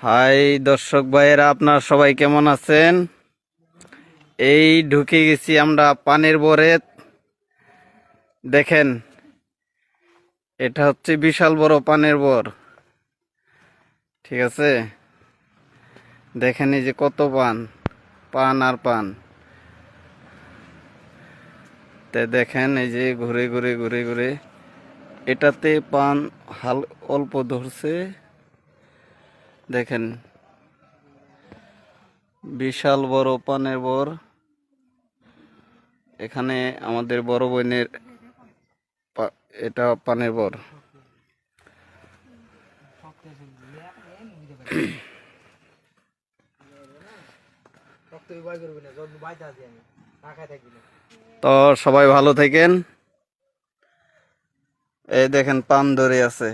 High দর্শক ভাইয়েরা, আপনার সবাই কেমন আছেন? এই ঢুকে গেছি আমরা পানের বরে। দেখেন, এটা হচ্ছে বিশাল বড় পানের বর। ঠিক আছে, দেখেন এই যে কত পান, পান আর পান। দেখেন এই যে ঘুরে ঘুরে ঘুরে ঘুরে এটাতে পান অল্প ধরছে। দেখেন, বিশাল বড় পানের বর। এখানে আমাদের বড় বোনের এটা পানের বর। তো সবাই ভালো থাকেন। এই দেখেন পান ধরে আছে।